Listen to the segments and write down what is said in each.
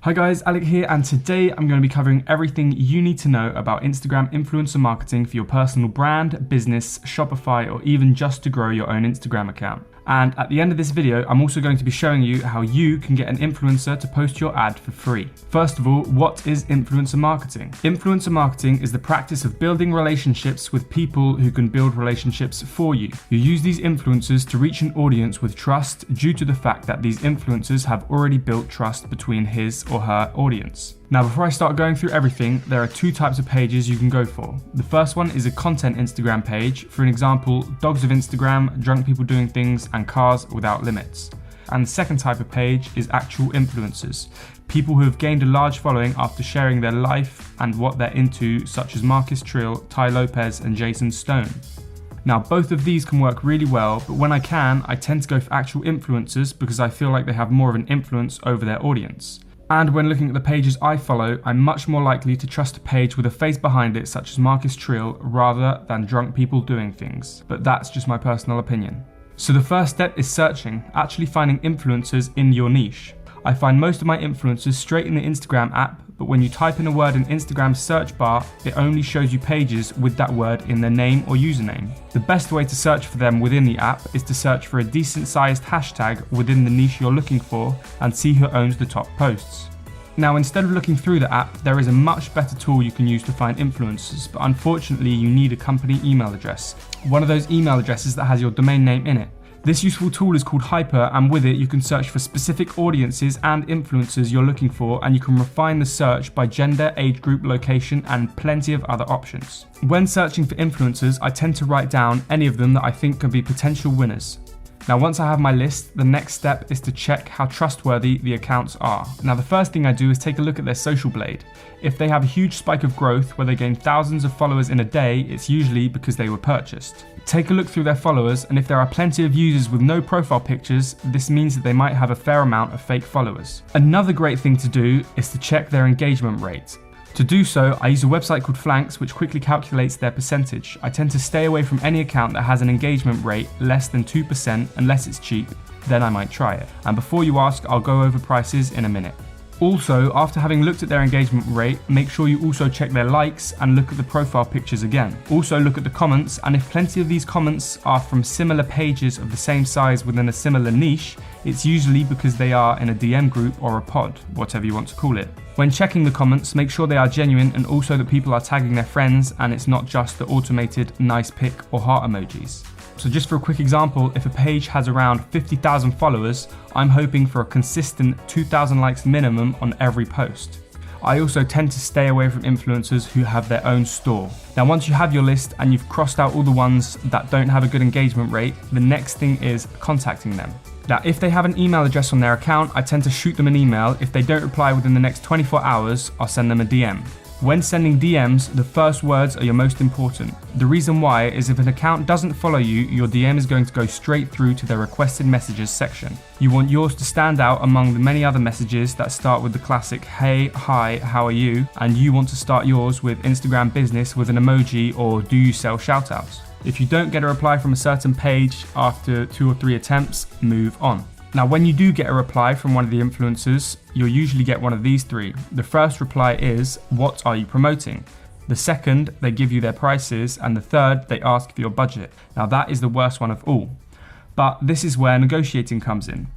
Hi guys, Alec here, and today I'm going to be covering everything you need to know about Instagram influencer marketing for your personal brand, business, Shopify, or even just to grow your own Instagram account. And at the end of this video, I'm also going to be showing you how you can get an influencer to post your ad for free. First of all, what is influencer marketing? Influencer marketing is the practice of building relationships with people who can build relationships for you. You use these influencers to reach an audience with trust due to the fact that these influencers have already built trust between his or her audience. Now, before I start going through everything, there are two types of pages you can go for. The first one is a content Instagram page. For an example, dogs of Instagram, drunk people doing things, and cars without limits. And the second type of page is actual influencers. People who have gained a large following after sharing their life and what they're into, such as Marcus Trill, Ty Lopez, and Jason Stone. Now, both of these can work really well, but when I can, I tend to go for actual influencers because I feel like they have more of an influence over their audience. And when looking at the pages I follow, I'm much more likely to trust a page with a face behind it, such as Marcus Trill, rather than drunk people doing things. But that's just my personal opinion. So the first step is searching, actually finding influencers in your niche. I find most of my influencers straight in the Instagram app, but when you type in a word in Instagram's search bar, it only shows you pages with that word in their name or username. The best way to search for them within the app is to search for a decent sized hashtag within the niche you're looking for and see who owns the top posts. Now, instead of looking through the app, there is a much better tool you can use to find influencers, but unfortunately you need a company email address. One of those email addresses that has your domain name in it. This useful tool is called Hyper, and with it you can search for specific audiences and influencers you're looking for, and you can refine the search by gender, age group, location, and plenty of other options. When searching for influencers, I tend to write down any of them that I think can be potential winners. Now, once I have my list, the next step is to check how trustworthy the accounts are. Now, the first thing I do is take a look at their social blade. If they have a huge spike of growth where they gain thousands of followers in a day, it's usually because they were purchased. Take a look through their followers, and if there are plenty of users with no profile pictures, this means that they might have a fair amount of fake followers. Another great thing to do is to check their engagement rate. To do so, I use a website called Flanks, which quickly calculates their percentage. I tend to stay away from any account that has an engagement rate less than 2% unless it's cheap, then I might try it. And before you ask, I'll go over prices in a minute. Also, after having looked at their engagement rate, make sure you also check their likes and look at the profile pictures again. Also look at the comments, and if plenty of these comments are from similar pages of the same size within a similar niche, it's usually because they are in a DM group or a pod, whatever you want to call it. When checking the comments, make sure they are genuine and also that people are tagging their friends and it's not just the automated nice pic or heart emojis. So just for a quick example, if a page has around 50,000 followers, I'm hoping for a consistent 2,000 likes minimum on every post. I also tend to stay away from influencers who have their own store. Now, once you have your list and you've crossed out all the ones that don't have a good engagement rate, the next thing is contacting them. Now, if they have an email address on their account, I tend to shoot them an email. If they don't reply within the next 24 hours, I'll send them a DM. When sending DMs, the first words are your most important. The reason why is if an account doesn't follow you, your DM is going to go straight through to their requested messages section. You want yours to stand out among the many other messages that start with the classic hey, hi, how are you? And you want to start yours with Instagram business with an emoji or do you sell shoutouts? If you don't get a reply from a certain page after 2 or 3 attempts, move on. Now, when you do get a reply from one of the influencers, you'll usually get one of these 3. The first reply is, what are you promoting? The second, they give you their prices, and the third, they ask for your budget. Now, that is the worst one of all. But this is where negotiating comes in.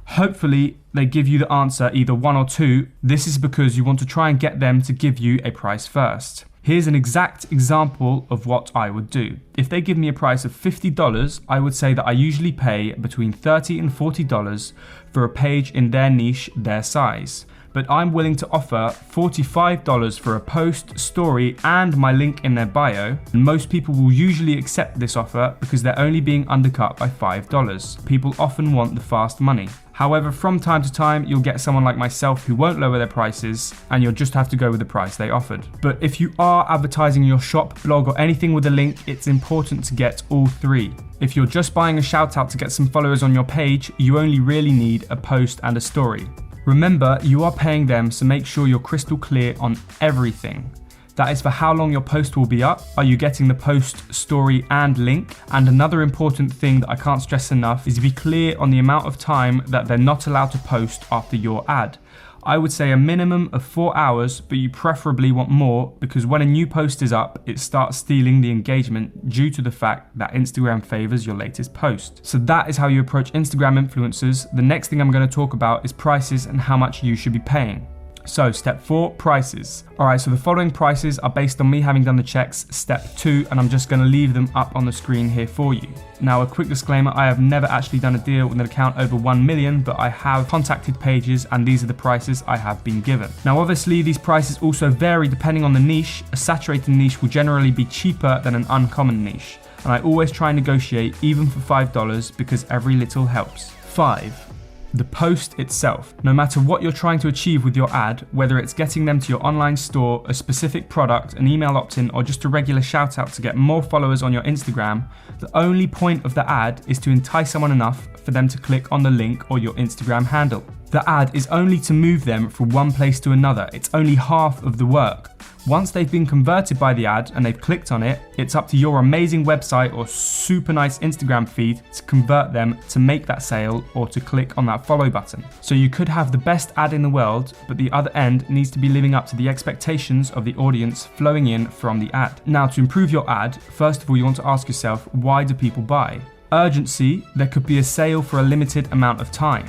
Hopefully, they give you the answer either 1 or 2. This is because you want to try and get them to give you a price first. Here's an exact example of what I would do. If they give me a price of $50, I would say that I usually pay between $30 and $40 for a page in their niche, their size. But I'm willing to offer $45 for a post, story, and my link in their bio. And most people will usually accept this offer because they're only being undercut by $5. People often want the fast money. However, from time to time, you'll get someone like myself who won't lower their prices, and you'll just have to go with the price they offered. But if you are advertising your shop, blog, or anything with a link, it's important to get all 3. If you're just buying a shout out to get some followers on your page, you only really need a post and a story. Remember, you are paying them, so make sure you're crystal clear on everything. That is for how long your post will be up. Are you getting the post, story, and link? And another important thing that I can't stress enough is to be clear on the amount of time that they're not allowed to post after your ad. I would say a minimum of 4 hours, but you preferably want more because when a new post is up, it starts stealing the engagement due to the fact that Instagram favors your latest post. So that is how you approach Instagram influencers. The next thing I'm going to talk about is prices and how much you should be paying. So step 4, prices. Alright, so the following prices are based on me having done the checks, step 2, and I'm just going to leave them up on the screen here for you. Now a quick disclaimer, I have never actually done a deal with an account over 1 million, but I have contacted pages and these are the prices I have been given. Now obviously these prices also vary depending on the niche. A saturated niche will generally be cheaper than an uncommon niche. And I always try and negotiate even for $5 because every little helps. 5. The post itself. No matter what you're trying to achieve with your ad, whether it's getting them to your online store, a specific product, an email opt-in, or just a regular shout out to get more followers on your Instagram, the only point of the ad is to entice someone enough for them to click on the link or your Instagram handle. The ad is only to move them from one place to another. It's only half of the work. Once they've been converted by the ad and they've clicked on it, it's up to your amazing website or super nice Instagram feed to convert them to make that sale or to click on that follow button. So you could have the best ad in the world, but the other end needs to be living up to the expectations of the audience flowing in from the ad. Now to improve your ad, first of all you want to ask yourself, why do people buy? Urgency, there could be a sale for a limited amount of time.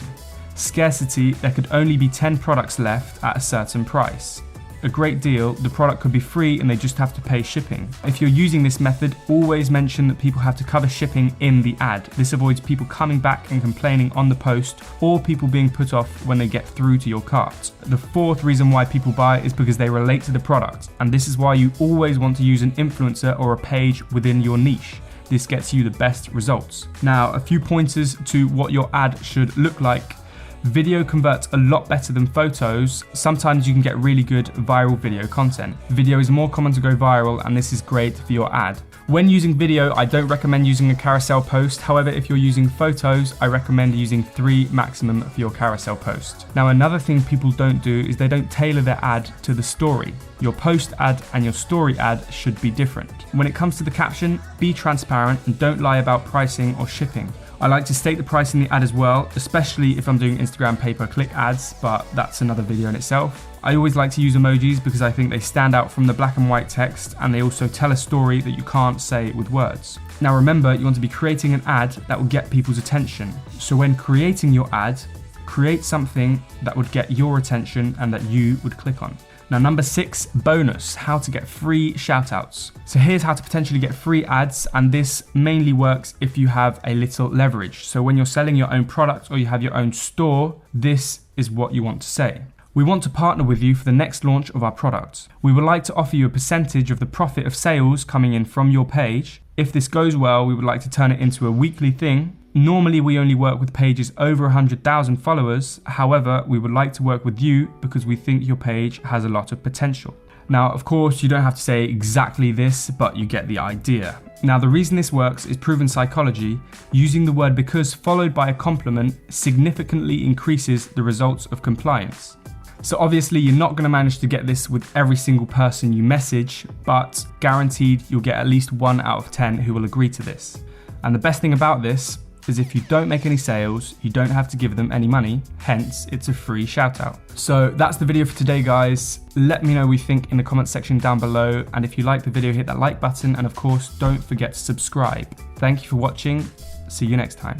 Scarcity, there could only be 10 products left at a certain price. A great deal, the product could be free and they just have to pay shipping. If you're using this method, always mention that people have to cover shipping in the ad. This avoids people coming back and complaining on the post or people being put off when they get through to your cart. The 4th reason why people buy is because they relate to the product, and this is why you always want to use an influencer or a page within your niche. This gets you the best results. Now, a few pointers to what your ad should look like. Video converts a lot better than photos. Sometimes you can get really good viral video content. Video is more common to go viral and this is great for your ad. When using video, I don't recommend using a carousel post. However, if you're using photos, I recommend using 3 maximum for your carousel post. Now, another thing people don't do is they don't tailor their ad to the story. Your post ad and your story ad should be different. When it comes to the caption, be transparent and don't lie about pricing or shipping. I like to state the price in the ad as well, especially if I'm doing Instagram pay-per-click ads, but that's another video in itself. I always like to use emojis because I think they stand out from the black and white text and they also tell a story that you can't say with words. Now remember, you want to be creating an ad that will get people's attention. So when creating your ad, create something that would get your attention and that you would click on. Now number 6, bonus, how to get free shoutouts. So here's how to potentially get free ads, and this mainly works if you have a little leverage. So when you're selling your own product or you have your own store, this is what you want to say. We want to partner with you for the next launch of our product. We would like to offer you a percentage of the profit of sales coming in from your page. If this goes well, we would like to turn it into a weekly thing. Normally we only work with pages over 100,000 followers. However, we would like to work with you because we think your page has a lot of potential. Now, of course, you don't have to say exactly this, but you get the idea. Now, the reason this works is proven psychology. Using the word because followed by a compliment significantly increases the results of compliance. So obviously you're not going to manage to get this with every single person you message, but guaranteed you'll get at least 1 out of 10 who will agree to this. And the best thing about this is if you don't make any sales, you don't have to give them any money, hence it's a free shout out. So that's the video for today, guys. Let me know what you think in the comment section down below, and if you like the video, hit that like button, and of course don't forget to subscribe. Thank you for watching, see you next time.